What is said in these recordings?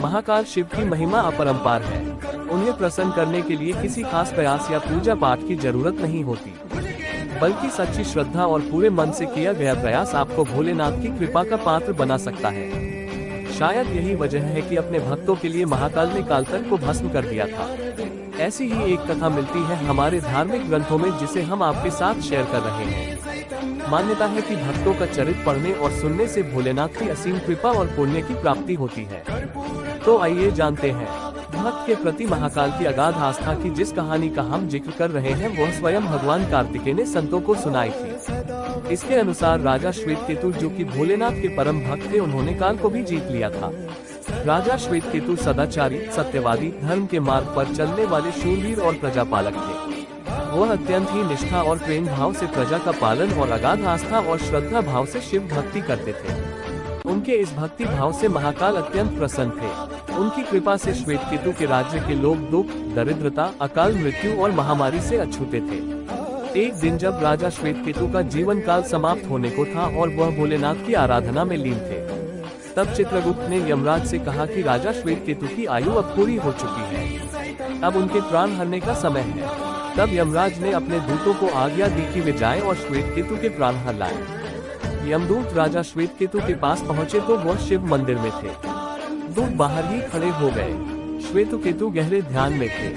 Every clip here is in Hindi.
महाकाल शिव की महिमा अपरंपार है। उन्हें प्रसन्न करने के लिए किसी खास प्रयास या पूजा पाठ की जरूरत नहीं होती, बल्कि सच्ची श्रद्धा और पूरे मन से किया गया प्रयास आपको भोलेनाथ की कृपा का पात्र बना सकता है। शायद यही वजह है कि अपने भक्तों के लिए महाकाल ने कालतल को भस्म कर दिया था। ऐसी ही एक कथा मिलती है हमारे धार्मिक ग्रंथों में, जिसे हम आपके साथ शेयर कर रहे हैं। मान्यता है कि भक्तों का चरित्र पढ़ने और सुनने से भोलेनाथ की असीम कृपा और पुण्य की प्राप्ति होती है। तो आइए जानते हैं। भक्त के प्रति महाकाल की अगाध आस्था की जिस कहानी का हम जिक्र कर रहे हैं, वह स्वयं भगवान कार्तिकेय ने संतों को सुनाई थी। इसके अनुसार राजा श्वेतकेतु, जो कि भोलेनाथ के परम भक्त थे, उन्होंने काल को भी जीत लिया था। राजा श्वेतकेतु सदाचारी, सत्यवादी, धर्म के मार्ग पर चलने वाले शूरवीर और प्रजापालक थे। वह अत्यंत ही निष्ठा और प्रेम भाव से प्रजा का पालन और अगाध आस्था और श्रद्धा भाव से शिव भक्ति करते थे। उनके इस भक्ति भाव से महाकाल अत्यंत प्रसन्न थे। उनकी कृपा से श्वेतकेतु के राज्य के लोग दुख, दरिद्रता, अकाल मृत्यु और महामारी से अछूते थे। एक दिन जब राजा श्वेतकेतु का जीवन काल समाप्त होने को था और वह भोलेनाथ की आराधना में लीन थे, तब चित्रगुप्त ने यमराज से कहा कि राजा श्वेतकेतु की आयु अब पूरी हो चुकी है, अब उनके प्राण हरने का समय है। तब यमराज ने अपने दूतों को आज्ञा दी कि वे जाएं और श्वेतकेतु के प्राण हर लाएं। यमदूत राजा श्वेतकेतु के पास पहुँचे तो वह शिव मंदिर में थे। दूत बाहर ही खड़े हो गए। श्वेतकेतु गहरे ध्यान में थे।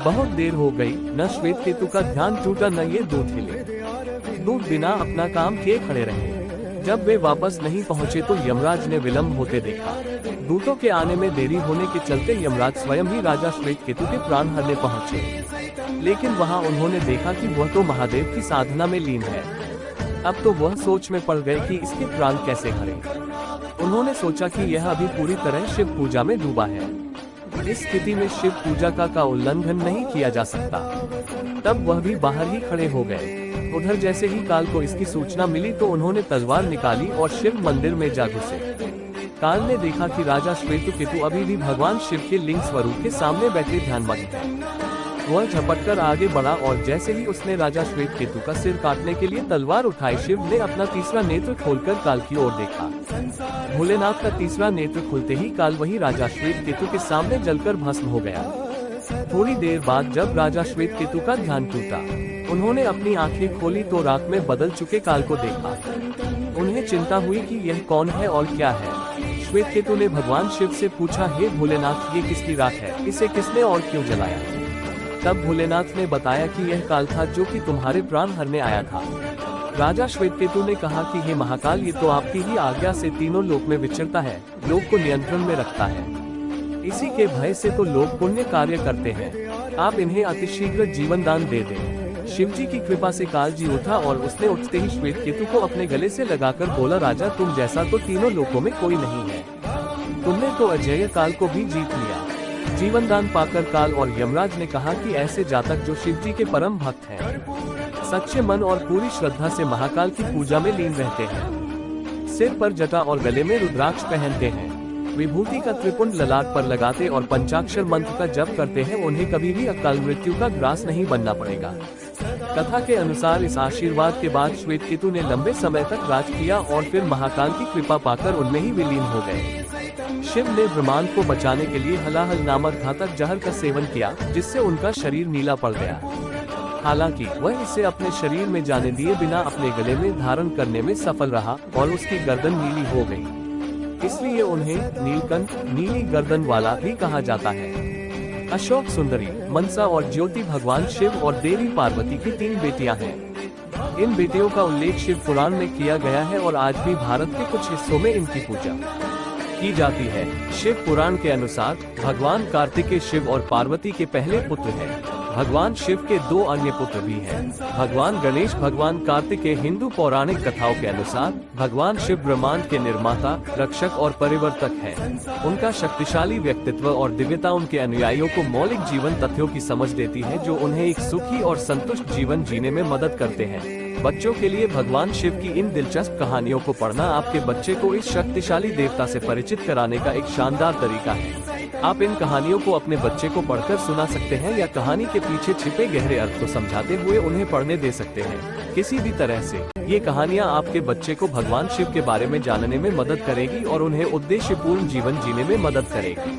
बहुत देर हो गई, न श्वेतकेतु का ध्यान टूटा न ये दूत हिले। दूत बिना अपना काम किए खड़े रहे। जब वे वापस नहीं पहुंचे तो यमराज ने विलंब होते देखा। दूतों के आने में देरी होने के चलते यमराज स्वयं ही राजा श्वेतकेतु के प्राण हरने पहुंचे। लेकिन वहां उन्होंने देखा कि वह तो महादेव की साधना में लीन है। अब तो वह सोच में पड़ गए कि इसके प्राण कैसे हरें। उन्होंने सोचा कि यह अभी पूरी तरह शिव पूजा में डूबा है। इस स्थिति में शिव पूजा का उल्लंघन नहीं किया जा सकता। तब वह भी बाहर ही खड़े हो गए। उधर जैसे ही काल को इसकी सूचना मिली तो उन्होंने तलवार निकाली और शिव मंदिर में जा घुसे। काल ने देखा कि राजा श्वेतकेतु अभी भी भगवान शिव के लिंग स्वरूप के सामने बैठे ध्यानमग्न हैं। वह झपटकर आगे बढ़ा और जैसे ही उसने राजा श्वेतकेतु का सिर काटने के लिए तलवार उठाई, शिव ने अपना तीसरा नेत्र खोलकर काल की ओर देखा। भोलेनाथ का तीसरा नेत्र खुलते ही काल वही राजा श्वेतकेतु के सामने जलकर भस्म हो गया। थोड़ी देर बाद जब राजा श्वेतकेतु का ध्यान टूटा, उन्होंने अपनी आंखें खोली तो राख में बदल चुके काल को देखा। उन्हें चिंता हुई कि यह कौन है और क्या है। श्वेतकेतु ने भगवान शिव से पूछा, हे भोलेनाथ, ये किसकी राख है? इसे किसने और क्यों जलाया? तब भोलेनाथ ने बताया कि यह काल था जो कि तुम्हारे प्राण हरने आया था। राजा श्वेतकेतु ने कहा कि हे महाकाल, ये तो आपकी ही आज्ञा से तीनों लोक में विचरता है, लोक को नियंत्रण में रखता है। इसी के भय से तो लोग पुण्य कार्य करते हैं। आप इन्हें अतिशीघ्र जीवन दान दे दें। शिवजी की कृपा से काल जी उठा और उसने उठते ही श्वेतकेतु को अपने गले से लगाकर बोला, राजा, तुम जैसा तो तीनों लोकों में कोई नहीं है। तुमने तो अजेय काल को भी जीत लिया। जीवन दान पाकर काल और यमराज ने कहा कि ऐसे जातक जो शिवजी के परम भक्त हैं, सच्चे मन और पूरी श्रद्धा से महाकाल की पूजा में लीन रहते हैं, सिर पर जटा और गले में रुद्राक्ष पहनते हैं, विभूति का त्रिपुंड ललाट पर लगाते और पंचाक्षर मंत्र का जप करते हैं, उन्हें कभी भी अकाल मृत्यु का ग्रास नहीं बनना पड़ेगा। कथा के अनुसार इस आशीर्वाद के बाद श्वेतकेतु ने लंबे समय तक राज किया और फिर महाकाल की कृपा पाकर उनमें ही विलीन हो गए। शिव ने ब्रह्मांड को बचाने के लिए हलाहल नामक घातक जहर का सेवन किया, जिससे उनका शरीर नीला पड़ गया। हालांकि वह इसे अपने शरीर में जाने दिए बिना अपने गले में धारण करने में सफल रहा और उसकी गर्दन नीली हो गई। इसलिए उन्हें नीलकंठ, नीली गर्दन वाला भी कहा जाता है। अशोक सुंदरी, मनसा और ज्योति भगवान शिव और देवी पार्वती की 3 बेटियां हैं। इन बेटियों का उल्लेख शिव पुराण में किया गया है और आज भी भारत के कुछ हिस्सों में इनकी पूजा की जाती है। शिव पुराण के अनुसार भगवान कार्तिकेय शिव और पार्वती के पहले पुत्र हैं। भगवान शिव के 2 अन्य पुत्र भी हैं। भगवान गणेश, भगवान कार्तिकेय हिंदू पौराणिक कथाओं के अनुसार भगवान शिव ब्रह्मांड के निर्माता, रक्षक और परिवर्तक हैं। उनका शक्तिशाली व्यक्तित्व और दिव्यता उनके अनुयायियों को मौलिक जीवन तथ्यों की समझ देती है, जो उन्हें एक सुखी और संतुष्ट जीवन जीने में मदद करते हैं। बच्चों के लिए भगवान शिव की इन दिलचस्प कहानियों को पढ़ना आपके बच्चे को इस शक्तिशाली देवता से परिचित कराने का एक शानदार तरीका है। आप इन कहानियों को अपने बच्चे को पढ़कर सुना सकते हैं या कहानी के पीछे छिपे गहरे अर्थ को समझाते हुए उन्हें पढ़ने दे सकते हैं। किसी भी तरह से ये कहानियाँ आपके बच्चे को भगवान शिव के बारे में जानने में मदद करेगी और उन्हें उद्देश्यपूर्ण जीवन जीने में मदद करेगी।